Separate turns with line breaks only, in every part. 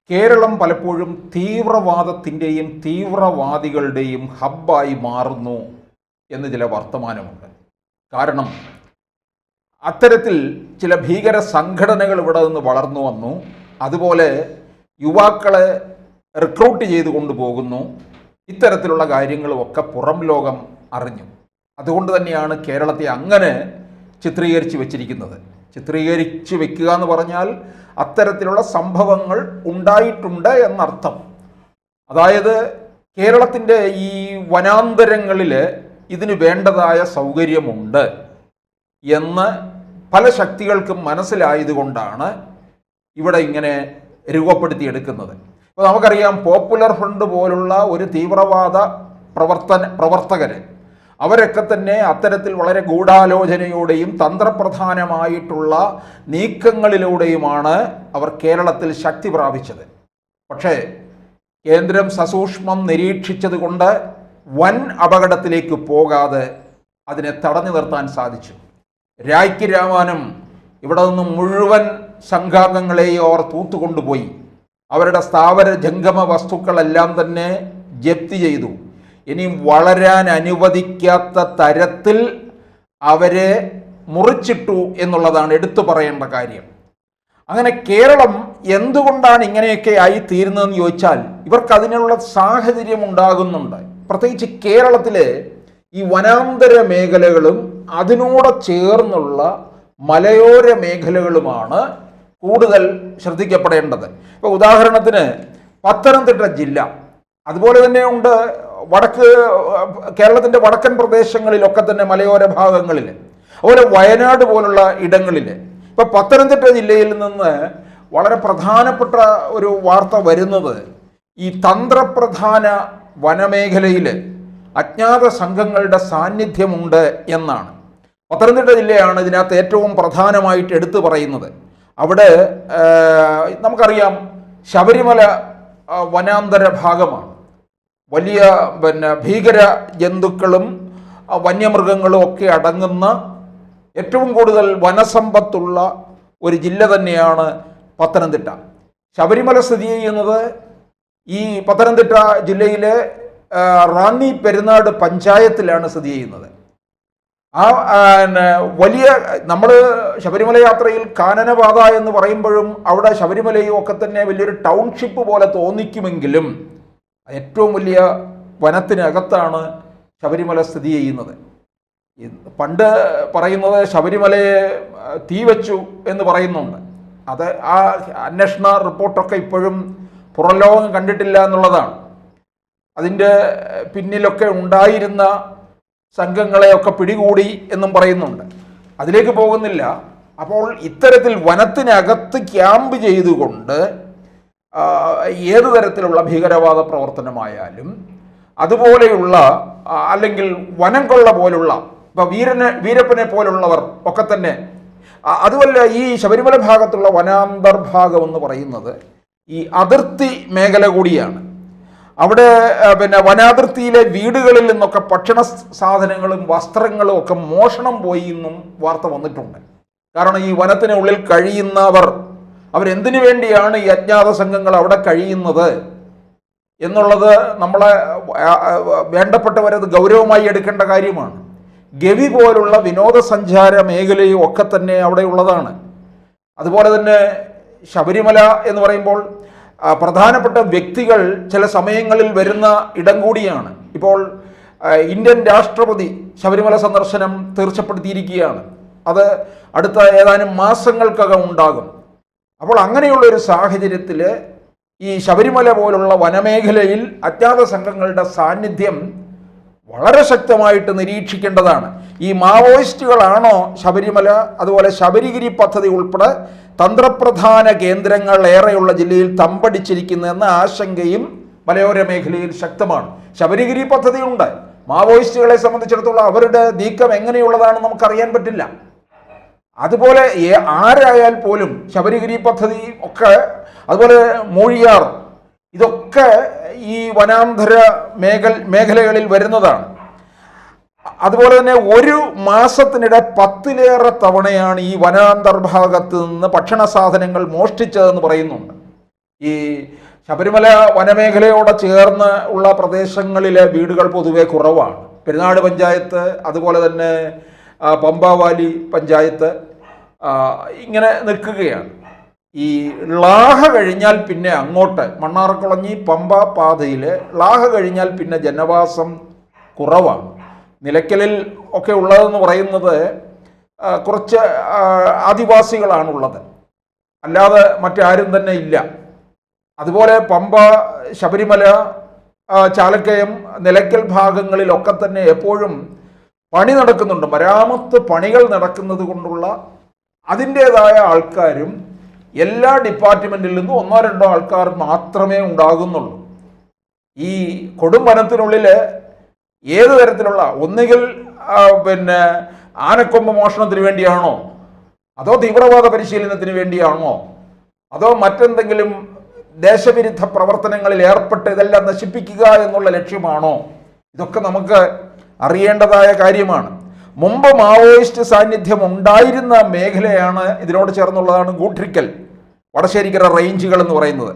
കേരളം പലപ്പോഴും തീവ്രവാദത്തിൻ്റെയും തീവ്രവാദികളുടെയും ഹബ്ബായി മാറുന്നു എന്ന് ചില വർത്തമാനമുണ്ട്. കാരണം അത്തരത്തിൽ ചില ഭീകര സംഘടനകൾ ഇവിടെ നിന്ന് വളർന്നു വന്നു. അതുപോലെ യുവാക്കളെ റിക്രൂട്ട് ചെയ്ത് കൊണ്ടുപോകുന്നു. ഇത്തരത്തിലുള്ള കാര്യങ്ങളുമൊക്കെ പുറം ലോകം അറിഞ്ഞു. അതുകൊണ്ട് തന്നെയാണ് കേരളത്തെ അങ്ങനെ ചിത്രീകരിച്ച് വെച്ചിരിക്കുന്നത്. ചിത്രീകരിച്ച് വെക്കുക എന്ന് പറഞ്ഞാൽ അത്തരത്തിലുള്ള സംഭവങ്ങൾ ഉണ്ടായിട്ടുണ്ട് എന്നർത്ഥം. അതായത് കേരളത്തിൻ്റെ ഈ വനാന്തരങ്ങളിൽ ഇതിന് വേണ്ടതായ സൗകര്യമുണ്ട് എന്ന് പല ശക്തികൾക്കും മനസ്സിലായതുകൊണ്ടാണ് ഇവിടെ ഇങ്ങനെ രൂപപ്പെടുത്തിയെടുക്കുന്നത്. ഇപ്പോൾ നമുക്കറിയാം, പോപ്പുലർ ഫ്രണ്ട് പോലുള്ള ഒരു തീവ്രവാദ പ്രവർത്തകർ അവരൊക്കെ തന്നെ അത്തരത്തിൽ വളരെ ഗൂഢാലോചനയോടെയും തന്ത്രപ്രധാനമായിട്ടുള്ള നീക്കങ്ങളിലൂടെയുമാണ് അവർ കേരളത്തിൽ ശക്തി പ്രാപിച്ചത്. പക്ഷേ കേന്ദ്രം സസൂക്ഷ്മം നിരീക്ഷിച്ചത് കൊണ്ട് വൻ അപകടത്തിലേക്ക് പോകാതെ അതിനെ തടഞ്ഞു നിർത്താൻ സാധിച്ചു. രായ്ക്ക് രാമാനും ഇവിടെ നിന്ന് മുഴുവൻ സംഘാംഗങ്ങളെയും അവർ തൂത്തുകൊണ്ടുപോയി. അവരുടെ സ്ഥാവര ജംഗമ വസ്തുക്കളെല്ലാം തന്നെ ജപ്തി ചെയ്തു. ഇനി വളരാൻ അനുവദിക്കാത്ത തരത്തിൽ അവരെ മുറിച്ചിട്ടു എന്നുള്ളതാണ് എടുത്തു പറയേണ്ട കാര്യം. അങ്ങനെ കേരളം എന്തുകൊണ്ടാണ് ഇങ്ങനെയൊക്കെ ആയി തീരുന്നതെന്ന് ചോദിച്ചാൽ ഇവർക്ക് അതിനുള്ള സാഹചര്യം ഉണ്ടാകുന്നുണ്ട്. പ്രത്യേകിച്ച് കേരളത്തിലെ ഈ വനാന്തര മേഖലകളും അതിനോട് ചേർന്നുള്ള മലയോര മേഖലകളുമാണ് കൂടുതൽ ശ്രദ്ധിക്കപ്പെടേണ്ടത്. ഇപ്പോൾ ഉദാഹരണത്തിന് പത്തനംതിട്ട ജില്ല, അതുപോലെ തന്നെ ഉണ്ട് കേരളത്തിൻ്റെ വടക്കൻ പ്രദേശങ്ങളിലൊക്കെ തന്നെ മലയോര ഭാഗങ്ങളിൽ, അതുപോലെ വയനാട് പോലുള്ള ഇടങ്ങളിൽ. ഇപ്പോൾ പത്തനംതിട്ട ജില്ലയിൽ നിന്ന് വളരെ പ്രധാനപ്പെട്ട ഒരു വാർത്ത വരുന്നത് ഈ തന്ത്രപ്രധാന വനമേഖലയിൽ അജ്ഞാത സംഘങ്ങളുടെ സാന്നിധ്യമുണ്ട് എന്നാണ്. പത്തനംതിട്ട ജില്ലയാണ് ഇതിനകത്ത് ഏറ്റവും പ്രധാനമായിട്ട് എടുത്തു പറയുന്നത്. അവിടെ നമുക്കറിയാം, ശബരിമല വനാന്തര ഭാഗമാണ്. വലിയ ഭീകര ജന്തുക്കളും വന്യമൃഗങ്ങളും ഒക്കെ അടങ്ങുന്ന ഏറ്റവും കൂടുതൽ വനസമ്പത്തുള്ള ഒരു ജില്ല തന്നെയാണ് പത്തനംതിട്ട. ശബരിമല സ്ഥിതി ചെയ്യുന്നത് ഈ പത്തനംതിട്ട ജില്ലയിലെ റാന്നി പെരുന്നാട് പഞ്ചായത്തിലാണ് സ്ഥിതി ചെയ്യുന്നത്. ആ വലിയ നമ്മൾ ശബരിമല യാത്രയിൽ കാനനപാത എന്ന് പറയുമ്പോഴും അവിടെ ശബരിമലയും ഒക്കെ തന്നെ വലിയൊരു ടൗൺഷിപ്പ് പോലെ തോന്നിക്കുമെങ്കിലും ഏറ്റവും വലിയ വനത്തിനകത്താണ് ശബരിമല സ്ഥിതി ചെയ്യുന്നത്. പണ്ട് പറയുന്നത് ശബരിമലയെ തീ വെച്ചു എന്ന് പറയുന്നുണ്ട്. അത് ആ അന്വേഷണ റിപ്പോർട്ടൊക്കെ ഇപ്പോഴും പുറംലോകം കണ്ടിട്ടില്ല എന്നുള്ളതാണ്. അതിൻ്റെ പിന്നിലൊക്കെ ഉണ്ടായിരുന്ന സംഘങ്ങളെയൊക്കെ പിടികൂടി എന്നും പറയുന്നുണ്ട്. അതിലേക്ക് പോകുന്നില്ല. അപ്പോൾ ഇത്തരത്തിൽ വനത്തിനകത്ത് ക്യാമ്പ് ചെയ്തുകൊണ്ട് ഏതു തരത്തിലുള്ള ഭീകരവാദ പ്രവർത്തനമായാലും അതുപോലെയുള്ള അല്ലെങ്കിൽ വനം കൊള്ള പോലുള്ള ഇപ്പോൾ വീരപ്പനെ പോലുള്ളവർ ഒക്കെ തന്നെ, അതുമല്ല ഈ ശബരിമല ഭാഗത്തുള്ള വനാന്തർഭാഗം എന്ന് പറയുന്നത് ഈ അതിർത്തി മേഖല കൂടിയാണ്. അവിടെ വനാതിർത്തിയിലെ വീടുകളിൽ നിന്നൊക്കെ ഭക്ഷണ സാധനങ്ങളും വസ്ത്രങ്ങളും ഒക്കെ മോഷണം പോയി എന്നും വാർത്ത വന്നിട്ടുണ്ട്. കാരണം ഈ വനത്തിനുള്ളിൽ കഴിയുന്നവർ അവരെന്തിനു വേണ്ടിയാണ് ഈ അജ്ഞാത സംഘങ്ങൾ അവിടെ കഴിയുന്നത് എന്നുള്ളത് നമ്മളെ വേണ്ടപ്പെട്ടവരത് ഗൗരവമായി എടുക്കേണ്ട കാര്യമാണ്. ഗവി പോലുള്ള വിനോദസഞ്ചാര മേഖലയും ഒക്കെ തന്നെ അവിടെ ഉള്ളതാണ്. അതുപോലെ തന്നെ ശബരിമല എന്ന് പറയുമ്പോൾ പ്രധാനപ്പെട്ട വ്യക്തികൾ ചില സമയങ്ങളിൽ വരുന്ന ഇടം കൂടിയാണ്. ഇപ്പോൾ ഇന്ത്യൻ രാഷ്ട്രപതി ശബരിമല സന്ദർശനം തീർച്ചപ്പെടുത്തിയിരിക്കുകയാണ്. അത് അടുത്ത ഏതാനും മാസങ്ങൾക്കകം ഉണ്ടാകും. അപ്പോൾ അങ്ങനെയുള്ള ഒരു സാഹചര്യത്തിൽ ഈ ശബരിമല പോലുള്ള വനമേഖലയിൽ അജ്ഞാത സംഘങ്ങളുടെ സാന്നിധ്യം വളരെ ശക്തമായിട്ട് നിരീക്ഷിക്കേണ്ടതാണ്. ഈ മാവോയിസ്റ്റുകളാണോ ശബരിമല, അതുപോലെ ശബരിഗിരി പദ്ധതി ഉൾപ്പെടെ തന്ത്രപ്രധാന കേന്ദ്രങ്ങൾ ഏറെയുള്ള ജില്ലയിൽ തമ്പടിച്ചിരിക്കുന്നതെന്ന ആശങ്കയും മലയോര മേഖലയിൽ ശക്തമാണ്. ശബരിഗിരി പദ്ധതിയുണ്ട്. മാവോയിസ്റ്റുകളെ സംബന്ധിച്ചിടത്തോളം അവരുടെ നീക്കം എങ്ങനെയുള്ളതാണെന്ന് നമുക്കറിയാൻ പറ്റില്ല. അതുപോലെ ആരായാൽ പോലും ശബരിഗിരി പദ്ധതി ഒക്കെ, അതുപോലെ മൂഴിയാർ, ഇതൊക്കെ ഈ വനാന്തര മേഖലകളിൽ വരുന്നതാണ്. അതുപോലെ തന്നെ ഒരു മാസത്തിനിടെ 10ലേറെ തവണയാണ് ഈ വനാന്തർഭാഗത്ത് നിന്ന് ഭക്ഷണ സാധനങ്ങൾ മോഷ്ടിച്ചതെന്ന് പറയുന്നുണ്ട്. ഈ ശബരിമല വനമേഖലയോട് ചേർന്ന് ഉള്ള പ്രദേശങ്ങളിലെ വീടുകൾ പൊതുവെ കുറവാണ്. പെരുന്നാട് പഞ്ചായത്ത്, അതുപോലെ തന്നെ പമ്പാവാലി പഞ്ചായത്ത് ഇങ്ങനെ നിൽക്കുകയാണ്. ഈ ളാഹ കഴിഞ്ഞാൽ പിന്നെ അങ്ങോട്ട് മണ്ണാർക്കുളഞ്ഞി പമ്പ പാതയിൽ ളാഹ കഴിഞ്ഞാൽ പിന്നെ ജനവാസം കുറവാണ്. നിലയ്ക്കലിൽ ഒക്കെ ഉള്ളതെന്ന് പറയുന്നത് കുറച്ച് ആദിവാസികളാണുള്ളത്, അല്ലാതെ മറ്റാരും തന്നെ ഇല്ല. അതുപോലെ പമ്പ, ശബരിമല, ചാലക്കയം, നിലയ്ക്കൽ ഭാഗങ്ങളിലൊക്കെ തന്നെ എപ്പോഴും പണി നടക്കുന്നുണ്ട്. മരാമത്ത് പണികൾ നടക്കുന്നത് കൊണ്ടുള്ള അതിൻ്റേതായ ആൾക്കാരും എല്ലാ ഡിപ്പാർട്ട്മെൻറ്റിൽ നിന്നും ഒന്നോ രണ്ടോ ആൾക്കാർ മാത്രമേ ഉണ്ടാകുന്നുള്ളൂ. ഈ കൊടും വനത്തിനുള്ളിൽ ഏത് തരത്തിലുള്ള, ഒന്നുകിൽ പിന്നെ ആനക്കൊമ്പ് മോഷണത്തിന് വേണ്ടിയാണോ, അതോ തീവ്രവാദ പരിശീലനത്തിന് വേണ്ടിയാണോ, അതോ മറ്റെന്തെങ്കിലും ദേശവിരുദ്ധ പ്രവർത്തനങ്ങളിൽ ഏർപ്പെട്ട് ഇതെല്ലാം നശിപ്പിക്കുക എന്നുള്ള ലക്ഷ്യമാണോ, ഇതൊക്കെ നമുക്ക് അറിയേണ്ടതായ കാര്യമാണ്. മുമ്പ് മാവോയിസ്റ്റ് സാന്നിധ്യം ഉണ്ടായിരുന്ന മേഖലയാണ്, ഇതിനോട് ചേർന്നുള്ളതാണ് ഗൂഡ്രിക്കൽ, വടശ്ശേരിക്കര റേഞ്ചുകൾ എന്ന് പറയുന്നത്.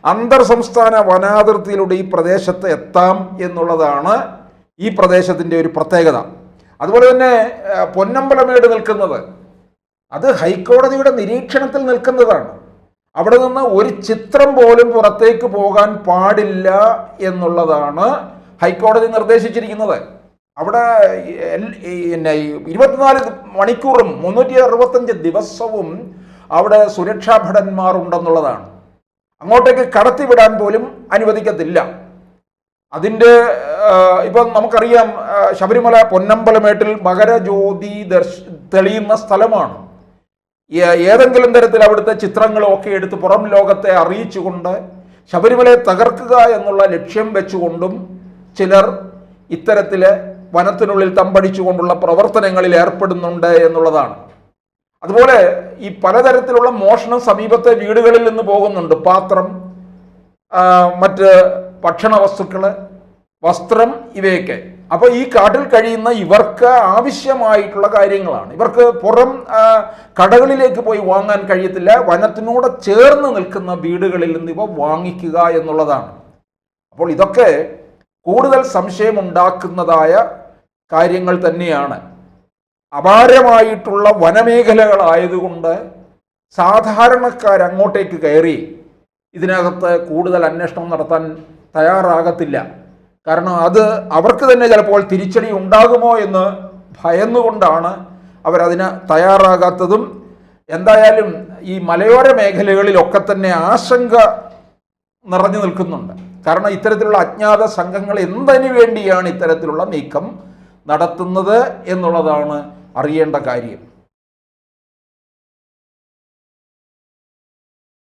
അന്തർ സംസ്ഥാന വനാതിർത്തിയിലൂടെ ഈ പ്രദേശത്ത് എത്താം എന്നുള്ളതാണ് ഈ പ്രദേശത്തിൻ്റെ ഒരു പ്രത്യേകത. അതുപോലെ തന്നെ പൊന്നമ്പലമേട് നിൽക്കുന്നത് അത് ഹൈക്കോടതിയുടെ നിരീക്ഷണത്തിൽ നിൽക്കുന്നതാണ്. അവിടെ നിന്ന് ഒരു ചിത്രം പോലും പുറത്തേക്ക് പോകാൻ പാടില്ല എന്നുള്ളതാണ് ഹൈക്കോടതി നിർദ്ദേശിച്ചിരിക്കുന്നത്. അവിടെ 24 മണിക്കൂറും 365 ദിവസവും അവിടെ സുരക്ഷാ ഭടന്മാർ ഉണ്ടെന്നുള്ളതാണ്. അങ്ങോട്ടേക്ക് കടത്തിവിടാൻ പോലും അനുവദിക്കത്തില്ല. അതിൻ്റെ ഇപ്പം നമുക്കറിയാം, ശബരിമല പൊന്നമ്പലമേട്ടിൽ മകരജ്യോതി തെളിയുന്ന സ്ഥലമാണ്. ഏതെങ്കിലും തരത്തിൽ അവിടുത്തെ ചിത്രങ്ങളൊക്കെ എടുത്ത് പുറം ലോകത്തെ അറിയിച്ചുകൊണ്ട് ശബരിമലയെ തകർക്കുക എന്നുള്ള ലക്ഷ്യം വെച്ചുകൊണ്ടും ചിലർ ഇത്തരത്തിൽ വനത്തിനുള്ളിൽ തമ്പടിച്ചുകൊണ്ടുള്ള പ്രവർത്തനങ്ങളിൽ ഏർപ്പെടുന്നുണ്ട് എന്നുള്ളതാണ്. അതുപോലെ ഈ പലതരത്തിലുള്ള മോഷണം സമീപത്തെ വീടുകളിൽ നിന്ന് പോകുന്നുണ്ട്. പാത്രം, മറ്റ് ഭക്ഷണ വസ്തുക്കൾ, വസ്ത്രം, ഇവയൊക്കെ. അപ്പോൾ ഈ കാട്ടിൽ കഴിയുന്ന ഇവർക്ക് ആവശ്യമായിട്ടുള്ള കാര്യങ്ങളാണ്. ഇവർക്ക് പുറം കടകളിലേക്ക് പോയി വാങ്ങാൻ കഴിയത്തില്ല. വനത്തിനോട് ചേർന്ന് നിൽക്കുന്ന വീടുകളിൽ നിന്ന് ഇവ വാങ്ങിക്കുക എന്നുള്ളതാണ്. അപ്പോൾ ഇതൊക്കെ കൂടുതൽ സംശയമുണ്ടാക്കുന്നതായ കാര്യങ്ങൾ തന്നെയാണ്. അപാരമായിട്ടുള്ള വനമേഖലകളായതുകൊണ്ട് സാധാരണക്കാർ അങ്ങോട്ടേക്ക് കയറി ഇതിനകത്ത് കൂടുതൽ അന്വേഷണം നടത്താൻ തയ്യാറാകത്തില്ല. കാരണം അത് അവർക്ക് തന്നെ ചിലപ്പോൾ തിരിച്ചടി ഉണ്ടാകുമോ എന്ന് ഭയന്നുകൊണ്ടാണ് അവരതിന് തയ്യാറാകാത്തതും. എന്തായാലും ഈ മലയോര മേഖലകളിലൊക്കെ തന്നെ ആശങ്ക നിറഞ്ഞു നിൽക്കുന്നുണ്ട്. കാരണം ഇത്തരത്തിലുള്ള അജ്ഞാത സംഘങ്ങൾ എന്തിനു വേണ്ടിയാണ് ഇത്തരത്തിലുള്ള നീക്കം നടത്തുന്നത് എന്നുള്ളതാണ് അറിയേണ്ട കാര്യം.